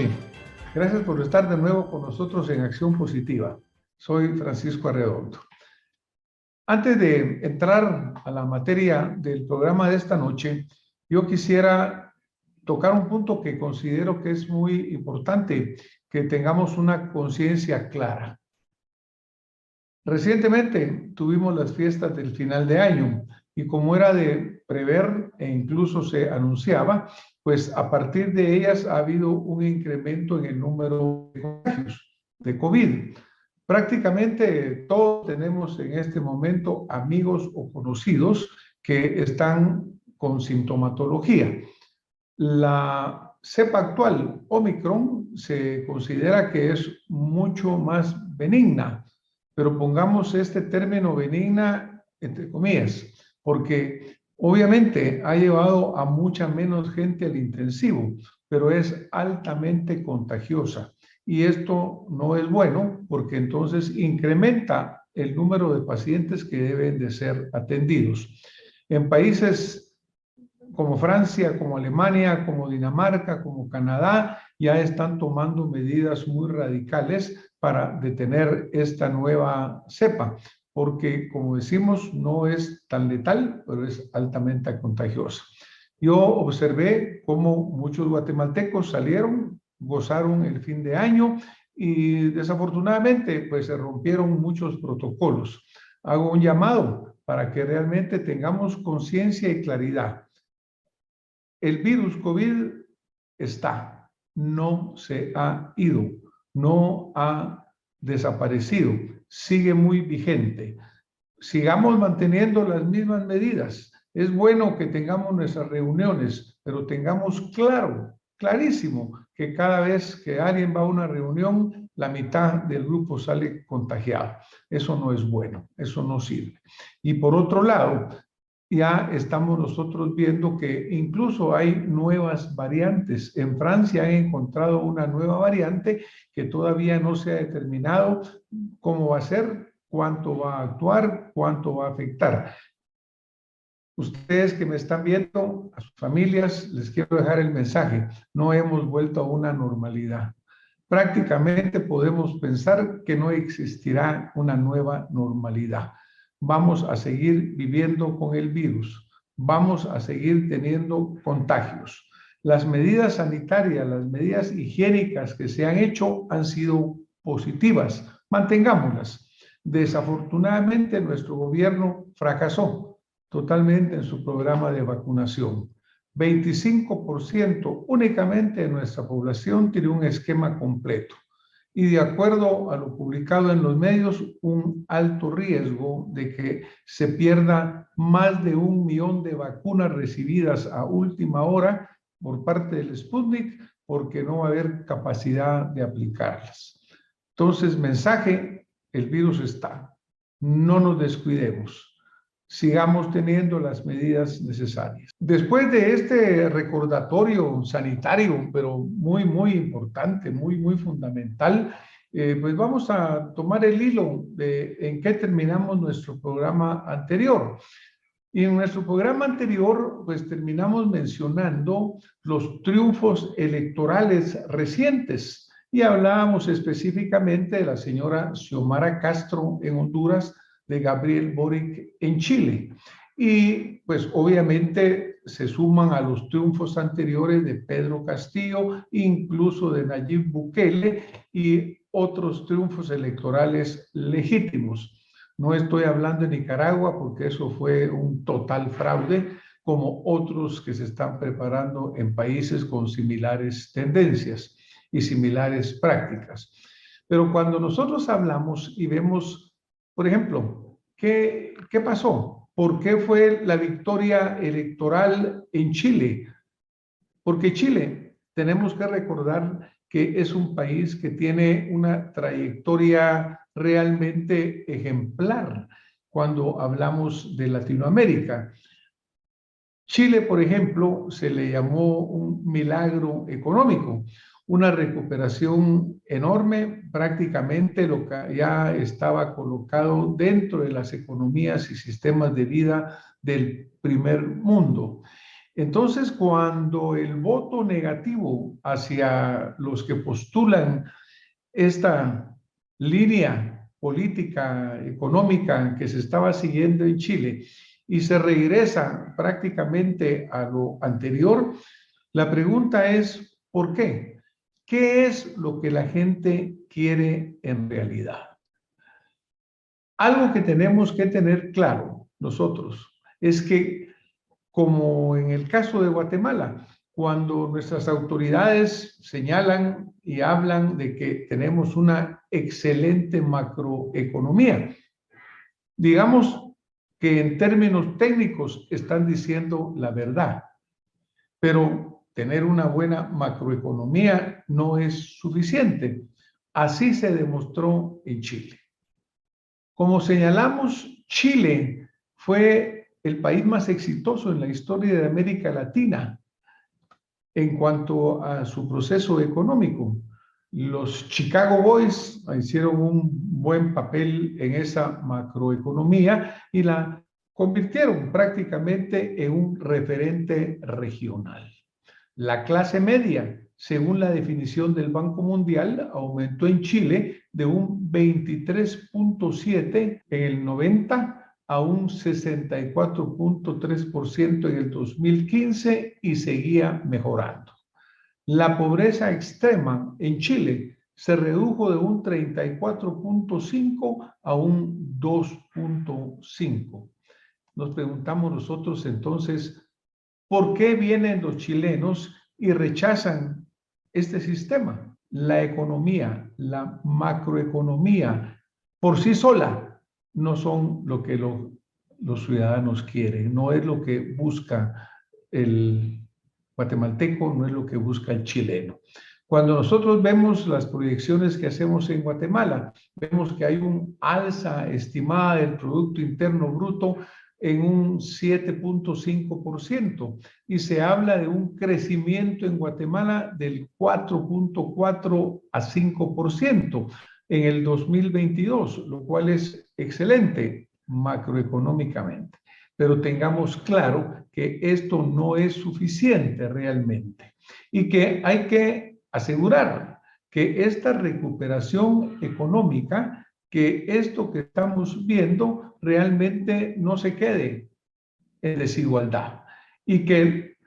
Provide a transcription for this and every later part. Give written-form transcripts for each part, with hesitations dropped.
noche. Gracias por estar de nuevo con nosotros en Acción Positiva. Soy Francisco Arredondo. Antes de entrar a la materia del programa de esta noche, yo quisiera tocar un punto que considero que es muy importante, que tengamos una conciencia clara. Recientemente tuvimos las fiestas del final de año y como era de prever e incluso se anunciaba, pues a partir de ellas ha habido un incremento en el número de contagios de COVID. Prácticamente todos tenemos en este momento amigos o conocidos que están con sintomatología. La cepa actual, Omicron, se considera que es mucho más benigna, pero pongamos este término benigna entre comillas, porque obviamente ha llevado a mucha menos gente al intensivo, pero es altamente contagiosa. Y esto no es bueno porque entonces incrementa el número de pacientes que deben de ser atendidos. En países como Francia, como Alemania, como Dinamarca, como Canadá, ya están tomando medidas muy radicales para detener esta nueva cepa, porque como decimos, no es tan letal, pero es altamente contagiosa. Yo observé cómo muchos guatemaltecos salieron, gozaron el fin de año y desafortunadamente pues se rompieron muchos protocolos. Hago un llamado para que realmente tengamos conciencia y claridad. El virus COVID está, no se ha ido, no ha desaparecido, sigue muy vigente. Sigamos manteniendo las mismas medidas. Es bueno que tengamos nuestras reuniones, pero tengamos clarísimo, que cada vez que alguien va a una reunión, la mitad del grupo sale contagiado. Eso no es bueno, eso no sirve. Y por otro lado, ya estamos nosotros viendo que incluso hay nuevas variantes. En Francia han encontrado una nueva variante que todavía no se ha determinado cómo va a ser, cuánto va a actuar, cuánto va a afectar. Ustedes que me están viendo, a sus familias, les quiero dejar el mensaje. No hemos vuelto a una normalidad. Prácticamente podemos pensar que no existirá una nueva normalidad. Vamos a seguir viviendo con el virus. Vamos a seguir teniendo contagios. Las medidas sanitarias, las medidas higiénicas que se han hecho han sido positivas. Mantengámoslas. Desafortunadamente, nuestro gobierno fracasó totalmente en su programa de vacunación. 25% únicamente de nuestra población tiene un esquema completo. Y de acuerdo a lo publicado en los medios, un alto riesgo de que se pierda más de 1 millón de vacunas recibidas a última hora por parte del Sputnik, porque no va a haber capacidad de aplicarlas. Entonces, mensaje, el virus está. No nos descuidemos. Sigamos teniendo las medidas necesarias. Después de este recordatorio sanitario, pero muy importante, muy fundamental, pues vamos a tomar el hilo de en qué terminamos nuestro programa anterior. Y en nuestro programa anterior, pues terminamos mencionando los triunfos electorales recientes y hablábamos específicamente de la señora Xiomara Castro en Honduras, de Gabriel Boric en Chile. Y pues obviamente se suman a los triunfos anteriores de Pedro Castillo, incluso de Nayib Bukele y otros triunfos electorales legítimos. No estoy hablando de Nicaragua porque eso fue un total fraude, como otros que se están preparando en países con similares tendencias y similares prácticas. Pero cuando nosotros hablamos y vemos, por ejemplo, ¿qué pasó? ¿Por qué fue la victoria electoral en Chile? Porque Chile, tenemos que recordar que es un país que tiene una trayectoria realmente ejemplar cuando hablamos de Latinoamérica. Chile, por ejemplo, se le llamó un milagro económico, una recuperación enorme, prácticamente lo que ya estaba colocado dentro de las economías y sistemas de vida del primer mundo. Entonces, cuando el voto negativo hacia los que postulan esta línea política, económica que se estaba siguiendo en Chile y se regresa prácticamente a lo anterior, la pregunta es, ¿por qué? ¿Qué es lo que la gente quiere en realidad? Algo que tenemos que tener claro nosotros es que, como en el caso de Guatemala, cuando nuestras autoridades señalan y hablan de que tenemos una excelente macroeconomía, digamos que en términos técnicos están diciendo la verdad, pero tener una buena macroeconomía no es suficiente. Así se demostró en Chile. Como señalamos, Chile fue el país más exitoso en la historia de América Latina en cuanto a su proceso económico. Los Chicago Boys hicieron un buen papel en esa macroeconomía y la convirtieron prácticamente en un referente regional. La clase media, según la definición del Banco Mundial, aumentó en Chile de un 23.7 en el 90 a un 64.3% en el 2015 y seguía mejorando. La pobreza extrema en Chile se redujo de un 34.5 a un 2.5. Nos preguntamos nosotros entonces, ¿por qué vienen los chilenos y rechazan este sistema? La economía, la macroeconomía, por sí sola, no son lo que los ciudadanos quieren, no es lo que busca el guatemalteco, no es lo que busca el chileno. Cuando nosotros vemos las proyecciones que hacemos en Guatemala, vemos que hay un alza estimada del Producto Interno Bruto en un 7.5% y se habla de un crecimiento en Guatemala del 4.4 a 5% en el 2022, lo cual es excelente macroeconómicamente. Pero tengamos claro que esto no es suficiente realmente y que hay que asegurar que esta recuperación económica, que esto que estamos viendo realmente no se quede en desigualdad y que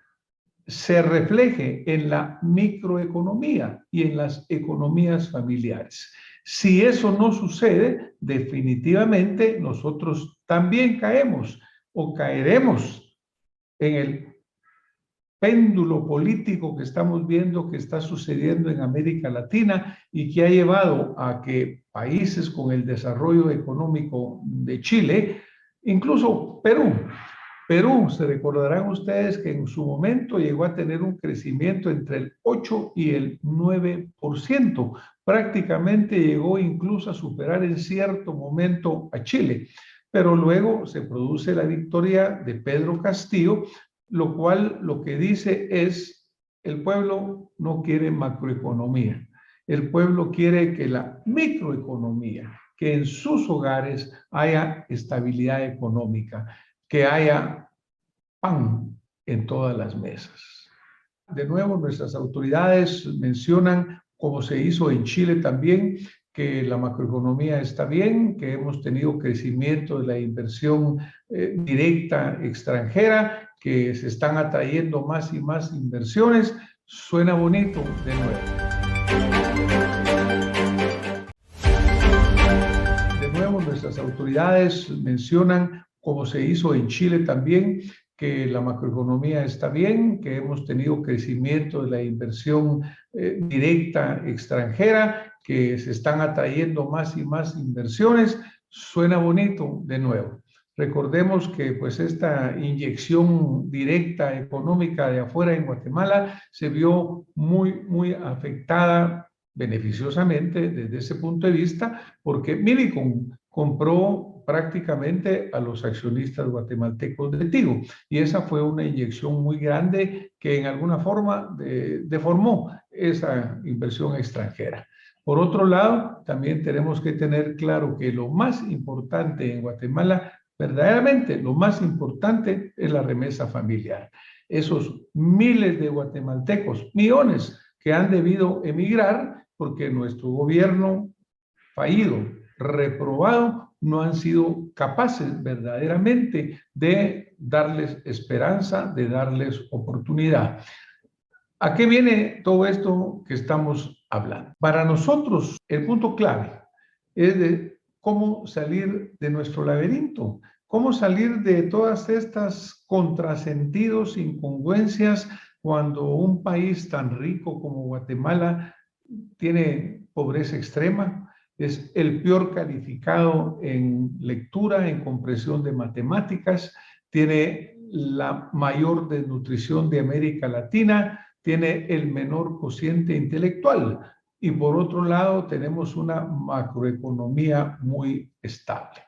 se refleje en la microeconomía y en las economías familiares. Si eso no sucede, definitivamente nosotros también caemos o caeremos en el péndulo político que estamos viendo que está sucediendo en América Latina y que ha llevado a que países con el desarrollo económico de Chile, incluso Perú, se recordarán ustedes que en su momento llegó a tener un crecimiento entre el 8 y el 9%. Prácticamente llegó incluso a superar en cierto momento a Chile. Pero luego se produce la victoria de Pedro Castillo, lo cual lo que dice es, el pueblo no quiere macroeconomía. El pueblo quiere que la microeconomía, que en sus hogares haya estabilidad económica, que haya pan en todas las mesas. De nuevo, nuestras autoridades mencionan, como se hizo en Chile también, que la macroeconomía está bien, que hemos tenido crecimiento de la inversión directa extranjera, que se están atrayendo más y más inversiones. Suena bonito de nuevo. De nuevo, nuestras autoridades mencionan, como se hizo en Chile también, que la macroeconomía está bien, que hemos tenido crecimiento de la inversión directa extranjera, que se están atrayendo más y más inversiones. Suena bonito de nuevo. Recordemos que pues esta inyección directa económica de afuera en Guatemala se vio muy afectada beneficiosamente desde ese punto de vista, porque Millicom compró prácticamente a los accionistas guatemaltecos de Tigo, y esa fue una inyección muy grande que en alguna forma deformó esa inversión extranjera. Por otro lado, también tenemos que tener claro que lo más importante en Guatemala, verdaderamente lo más importante, es la remesa familiar. esos miles de guatemaltecos, millones que han debido emigrar porque nuestro gobierno fallido, reprobado, no han sido capaces verdaderamente de darles esperanza, de darles oportunidad. ¿A qué viene todo esto que estamos hablando? Para nosotros, el punto clave es de cómo salir de nuestro laberinto, cómo salir de todas estas contrasentidos, incongruencias, cuando un país tan rico como Guatemala tiene pobreza extrema, es el peor calificado en lectura, en comprensión de matemáticas, tiene la mayor desnutrición de América Latina, tiene el menor cociente intelectual y por otro lado tenemos una macroeconomía muy estable.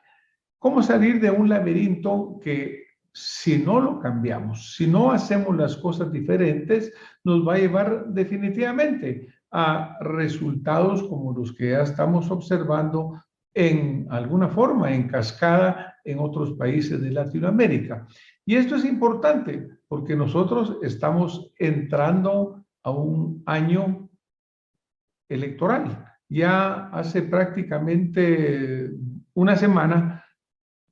¿Cómo salir de un laberinto que si no lo cambiamos, si no hacemos las cosas diferentes, nos va a llevar definitivamente a resultados como los que ya estamos observando en alguna forma, en cascada, en otros países de Latinoamérica? Y esto es importante porque nosotros estamos entrando a un año electoral. Ya hace prácticamente una semana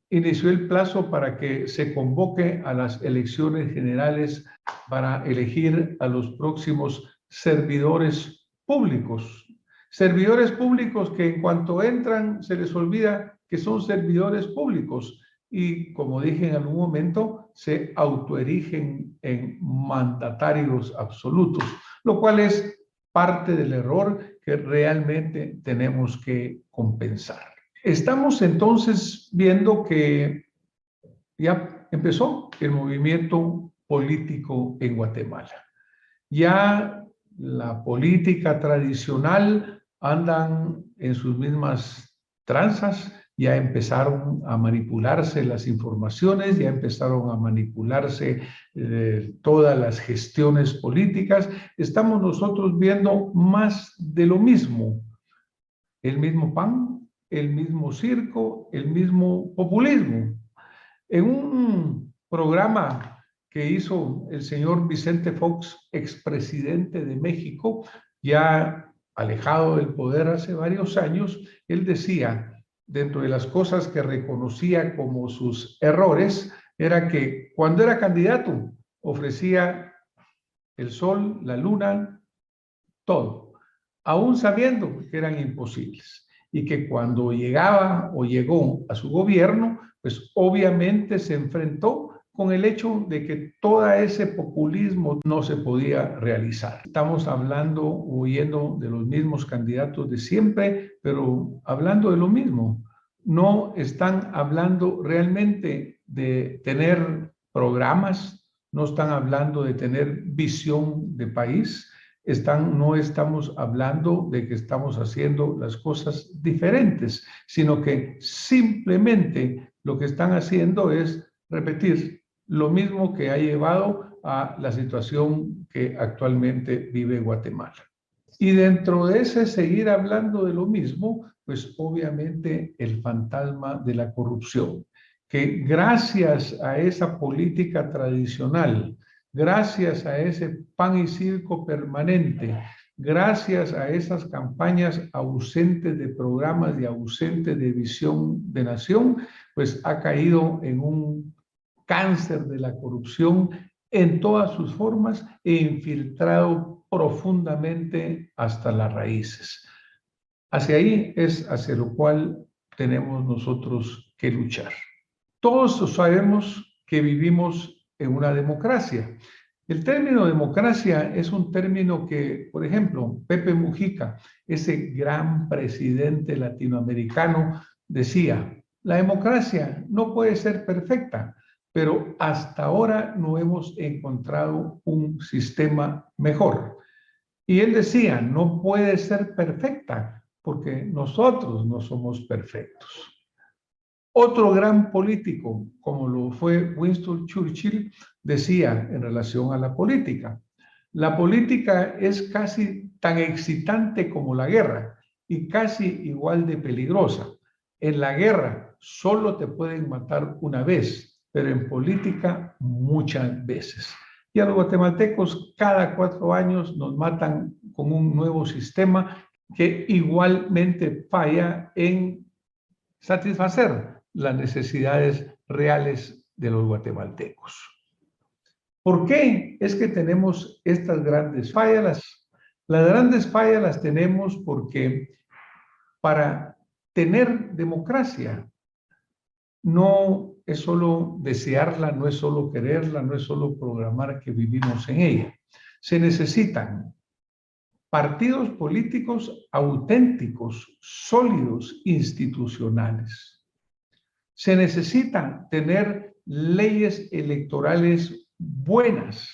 inició el plazo para que se convoque a las elecciones generales para elegir a los próximos servidores públicos. Servidores públicos que en cuanto entran se les olvida que son servidores públicos y, como dije en algún momento, se autoerigen en mandatarios absolutos, lo cual es parte del error que realmente tenemos que compensar. Estamos entonces viendo que ya empezó el movimiento político en Guatemala. Ya la política tradicional andan en sus mismas tranzas, ya empezaron a manipularse las informaciones, ya empezaron a manipularse todas las gestiones políticas. Estamos nosotros viendo más de lo mismo, el mismo pan, el mismo circo, el mismo populismo. En un programa que hizo el señor Vicente Fox, expresidente de México, ya alejado del poder hace varios años, él decía, dentro de las cosas que reconocía como sus errores, era que cuando era candidato ofrecía el sol, la luna, todo, aún sabiendo que eran imposibles y que cuando llegaba o llegó a su gobierno, pues obviamente se enfrentó con el hecho de que todo ese populismo no se podía realizar. Estamos hablando o oyendo de los mismos candidatos de siempre, pero hablando de lo mismo. No están hablando realmente de tener programas, no están hablando de tener visión de país, no estamos hablando de que estamos haciendo las cosas diferentes, sino que simplemente lo que están haciendo es repetir lo mismo que ha llevado a la situación que actualmente vive Guatemala. Y dentro de ese seguir hablando de lo mismo, pues obviamente el fantasma de la corrupción, que gracias a esa política tradicional, gracias a ese pan y circo permanente, gracias a esas campañas ausentes de programas y ausentes de visión de nación, pues ha caído en un cáncer de la corrupción en todas sus formas e infiltrado profundamente hasta las raíces. Hacia ahí es hacia lo cual tenemos nosotros que luchar. Todos sabemos que vivimos en una democracia. El término democracia es un término que, por ejemplo, Pepe Mujica, ese gran presidente latinoamericano, decía, la democracia no puede ser perfecta, pero hasta ahora no hemos encontrado un sistema mejor. Y él decía, no puede ser perfecta porque nosotros no somos perfectos. Otro gran político, como lo fue Winston Churchill, decía en relación a la política es casi tan excitante como la guerra y casi igual de peligrosa. En la guerra solo te pueden matar una vez, pero en política muchas veces. Y a los guatemaltecos cada 4 años nos matan con un nuevo sistema que igualmente falla en satisfacer las necesidades reales de los guatemaltecos. ¿Por qué es que tenemos estas grandes fallas? Las grandes fallas las tenemos porque para tener democracia no es solo desearla, no es solo quererla, no es solo programar que vivimos en ella. Se necesitan partidos políticos auténticos, sólidos, institucionales. Se necesitan tener leyes electorales buenas,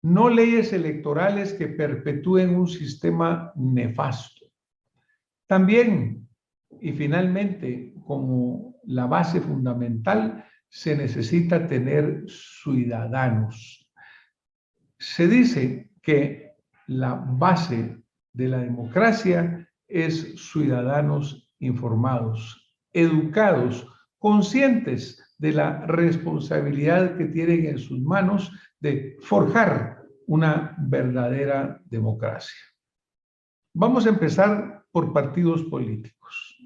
no leyes electorales que perpetúen un sistema nefasto. También, y finalmente, como la base fundamental, se necesita tener ciudadanos. Se dice que la base de la democracia es ciudadanos informados, educados, conscientes de la responsabilidad que tienen en sus manos de forjar una verdadera democracia. Vamos a empezar por partidos políticos.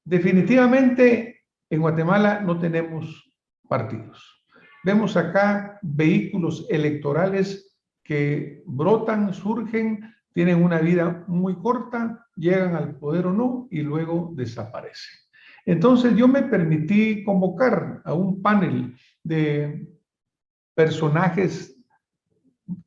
Definitivamente en Guatemala no tenemos partidos. Vemos acá vehículos electorales que brotan, surgen, tienen una vida muy corta, llegan al poder o no y luego desaparecen. Entonces yo me permití convocar a un panel de personajes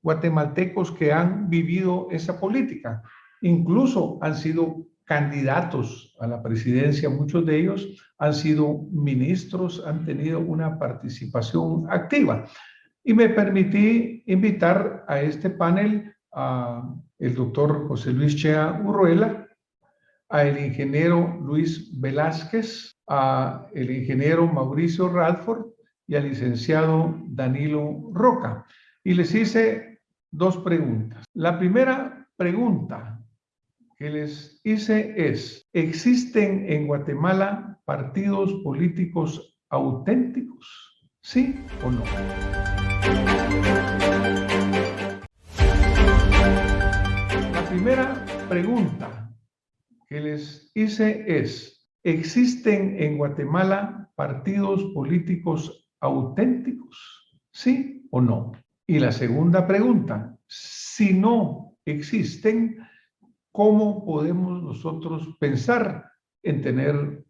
guatemaltecos que han vivido esa política. Incluso han sido candidatos a la presidencia, muchos de ellos han sido ministros, han tenido una participación activa. Y me permití invitar a este panel a el doctor José Luis Chea Urruela, a el ingeniero Luis Velázquez, a el ingeniero Mauricio Radford y al licenciado Danilo Roca. Y les hice 2 preguntas. La primera pregunta que les hice es: ¿existen en Guatemala partidos políticos auténticos? ¿Sí o no? La primera pregunta que les hice es: ¿existen en Guatemala partidos políticos auténticos? ¿Sí o no? Y la segunda pregunta: si no existen, ¿cómo podemos nosotros pensar en tener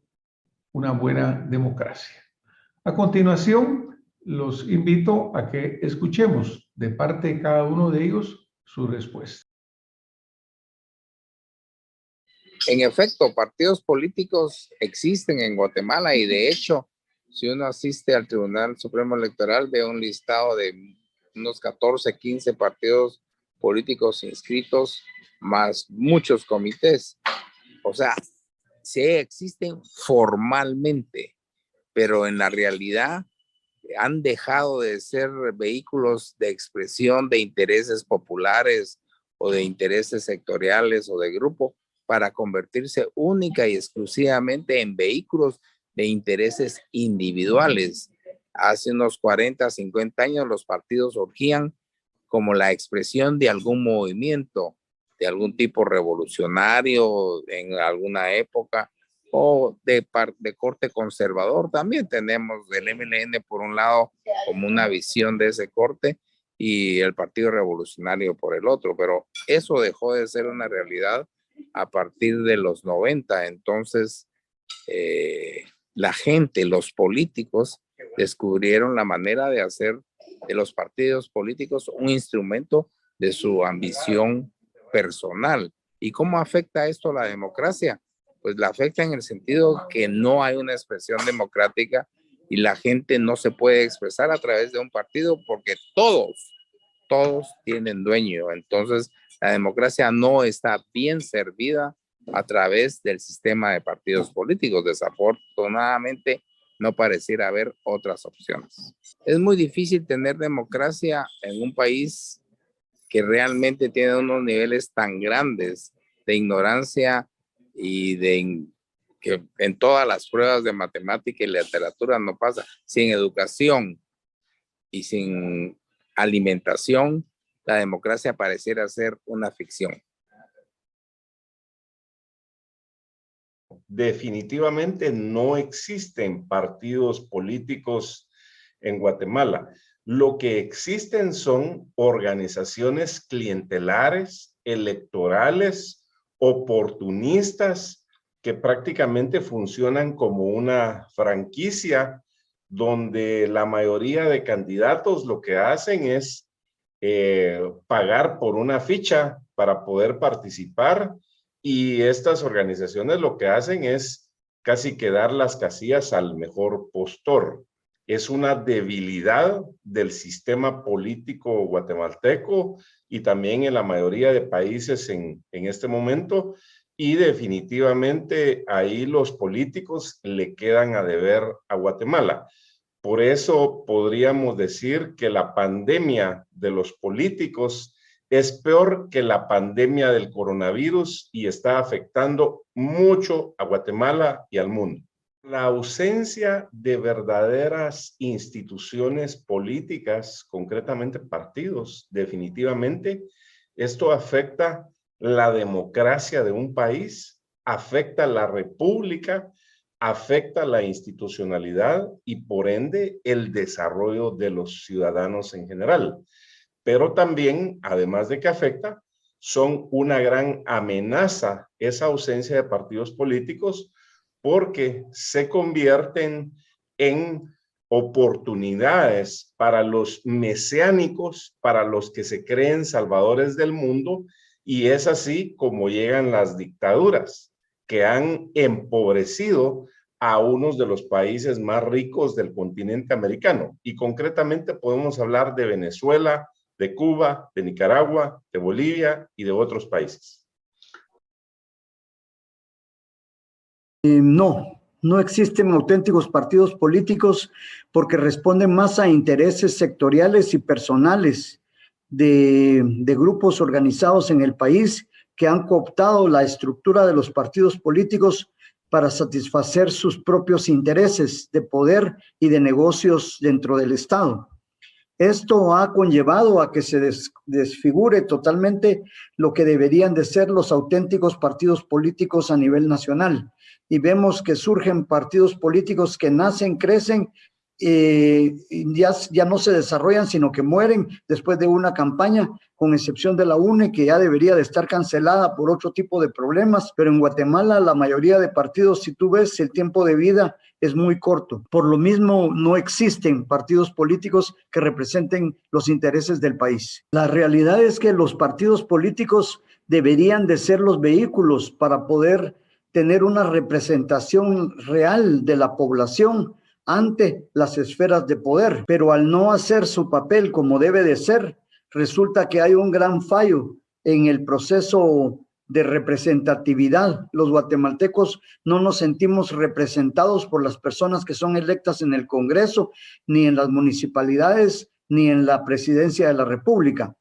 una buena democracia? A continuación, los invito a que escuchemos de parte de cada uno de ellos su respuesta. En efecto, partidos políticos existen en Guatemala y de hecho, si uno asiste al Tribunal Supremo Electoral, ve un listado de unos 14, 15 partidos políticos inscritos, más muchos comités. O sea, sí existen formalmente, pero en la realidad han dejado de ser vehículos de expresión de intereses populares o de intereses sectoriales o de grupo para convertirse única y exclusivamente en vehículos de intereses individuales. Hace unos 40, 50 años los partidos surgían como la expresión de algún movimiento, de algún tipo revolucionario en alguna época, o de corte conservador. También tenemos el MLN por un lado como una visión de ese corte y el Partido Revolucionario por el otro, pero eso dejó de ser una realidad a partir de los 90. Entonces, la gente, los políticos, descubrieron la manera de hacer de los partidos políticos un instrumento de su ambición personal. ¿Y cómo afecta esto a la democracia? Pues la afecta en el sentido que no hay una expresión democrática y la gente no se puede expresar a través de un partido porque todos tienen dueño. Entonces, la democracia no está bien servida a través del sistema de partidos políticos. Desafortunadamente, no pareciera haber otras opciones. Es muy difícil tener democracia en un país que realmente tiene unos niveles tan grandes de ignorancia y que en todas las pruebas de matemática y literatura no pasa. Si en educación y sin alimentación, la democracia pareciera ser una ficción. Definitivamente no existen partidos políticos en Guatemala. Lo que existen son organizaciones clientelares, electorales, oportunistas, que prácticamente funcionan como una franquicia donde la mayoría de candidatos lo que hacen es pagar por una ficha para poder participar, y estas organizaciones lo que hacen es casi que dar las casillas al mejor postor. Es una debilidad del sistema político guatemalteco y también en la mayoría de países en este momento, y definitivamente ahí los políticos le quedan a deber a Guatemala. Por eso podríamos decir que la pandemia de los políticos es peor que la pandemia del coronavirus y está afectando mucho a Guatemala y al mundo. La ausencia de verdaderas instituciones políticas, concretamente partidos, definitivamente, esto afecta la democracia de un país, afecta la república, afecta la institucionalidad y por ende el desarrollo de los ciudadanos en general. Pero también, además de que afecta, son una gran amenaza esa ausencia de partidos políticos, porque se convierten en oportunidades para los mesiánicos, para los que se creen salvadores del mundo, y es así como llegan las dictaduras, que han empobrecido a unos de los países más ricos del continente americano. Y concretamente podemos hablar de Venezuela, de Cuba, de Nicaragua, de Bolivia y de otros países. No existen auténticos partidos políticos porque responden más a intereses sectoriales y personales de grupos organizados en el país que han cooptado la estructura de los partidos políticos para satisfacer sus propios intereses de poder y de negocios dentro del Estado. Esto ha conllevado a que se desfigure totalmente lo que deberían de ser los auténticos partidos políticos a nivel nacional. Y vemos que surgen partidos políticos que nacen, crecen, ya no se desarrollan, sino que mueren después de una campaña, con excepción de la UNE, que ya debería de estar cancelada por otro tipo de problemas. Pero en Guatemala la mayoría de partidos, si tú ves, el tiempo de vida es muy corto. Por lo mismo, no existen partidos políticos que representen los intereses del país. La realidad es que los partidos políticos deberían de ser los vehículos para poder tener una representación real de la población ante las esferas de poder, pero al no hacer su papel como debe de ser, resulta que hay un gran fallo en el proceso de representatividad. Los guatemaltecos no nos sentimos representados por las personas que son electas en el Congreso, ni en las municipalidades, ni en la presidencia de la República.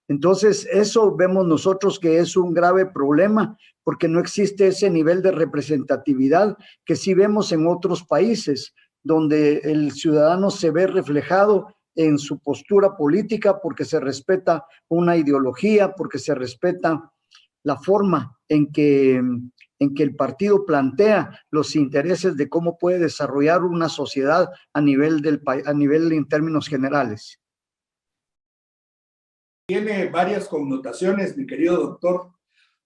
Entonces, eso vemos nosotros que es un grave problema, porque no existe ese nivel de representatividad que sí vemos en otros países, donde el ciudadano se ve reflejado en su postura política porque se respeta una ideología, porque se respeta la forma en que el partido plantea los intereses de cómo puede desarrollar una sociedad a nivel en términos generales. Tiene varias connotaciones, mi querido doctor,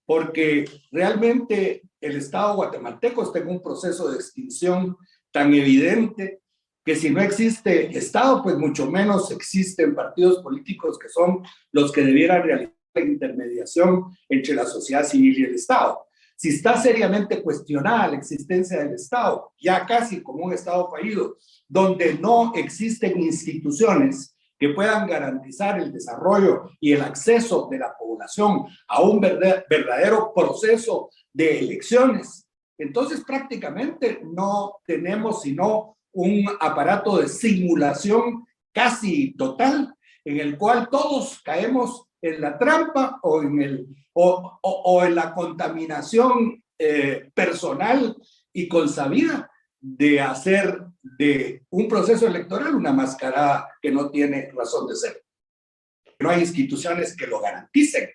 porque realmente el Estado guatemalteco está en un proceso de extinción tan evidente que si no existe Estado, pues mucho menos existen partidos políticos que son los que debieran realizar la intermediación entre la sociedad civil y el Estado. Si está seriamente cuestionada la existencia del Estado, ya casi como un Estado fallido, donde no existen instituciones que puedan garantizar el desarrollo y el acceso de la población a un verdadero proceso de elecciones, entonces prácticamente no tenemos sino un aparato de simulación casi total en el cual todos caemos en la trampa o en la contaminación personal y consabida de hacer de un proceso electoral una mascarada que no tiene razón de ser. No hay instituciones que lo garanticen.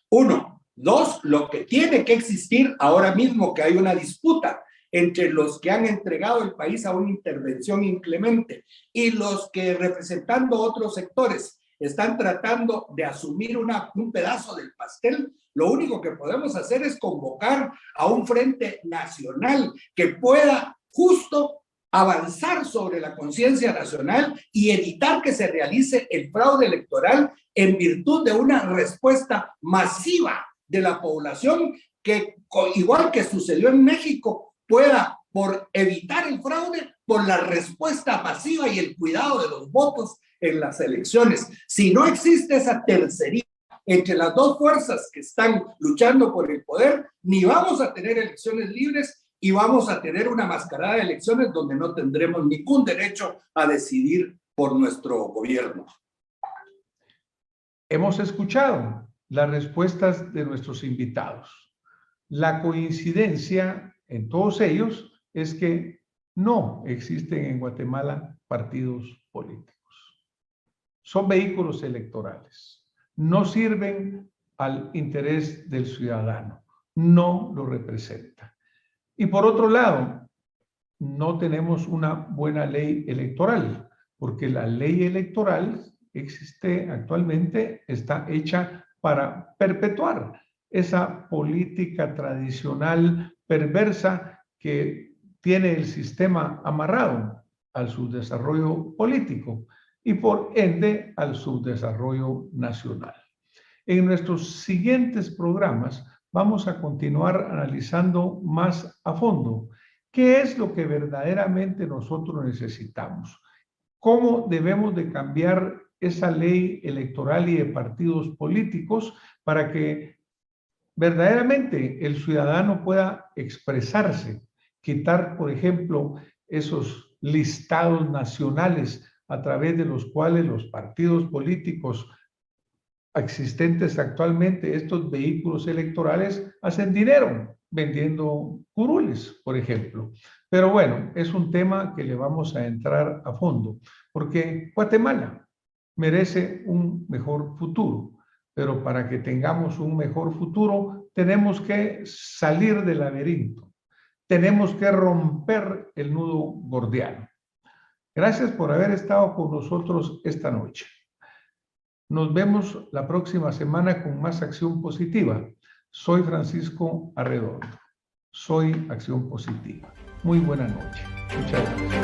Uno. Dos, lo que tiene que existir ahora mismo, que hay una disputa entre los que han entregado el país a una intervención inclemente y los que, representando otros sectores, están tratando de asumir un pedazo del pastel. Lo único que podemos hacer es convocar a un frente nacional que pueda justo avanzar sobre la conciencia nacional y evitar que se realice el fraude electoral en virtud de una respuesta masiva de la población que, igual que sucedió en México, pueda, por evitar el fraude, por la respuesta masiva y el cuidado de los votos en las elecciones. Si no existe esa tercería entre las dos fuerzas que están luchando por el poder, ni vamos a tener elecciones libres y vamos a tener una mascarada de elecciones donde no tendremos ningún derecho a decidir por nuestro gobierno. Hemos escuchado las respuestas de nuestros invitados. La coincidencia en todos ellos es que no existen en Guatemala partidos políticos. Son vehículos electorales. No sirven al interés del ciudadano. No lo representan. Y por otro lado, no tenemos una buena ley electoral, porque la ley electoral existe actualmente, está hecha para perpetuar esa política tradicional perversa que tiene el sistema amarrado al subdesarrollo político y por ende al subdesarrollo nacional. En nuestros siguientes programas vamos a continuar analizando más a fondo qué es lo que verdaderamente nosotros necesitamos, cómo debemos de cambiar esa ley electoral y de partidos políticos para que verdaderamente el ciudadano pueda expresarse, quitar, por ejemplo, esos listados nacionales a través de los cuales los partidos políticos existentes actualmente, estos vehículos electorales, hacen dinero vendiendo curules, por ejemplo. Pero bueno, es un tema que le vamos a entrar a fondo, porque Guatemala merece un mejor futuro, pero para que tengamos un mejor futuro tenemos que salir del laberinto, tenemos que romper el nudo gordiano. Gracias por haber estado con nosotros esta noche. Nos vemos la próxima semana con más Acción Positiva. Soy Francisco Arredondo. Soy Acción Positiva. Muy buena noche. Muchas gracias.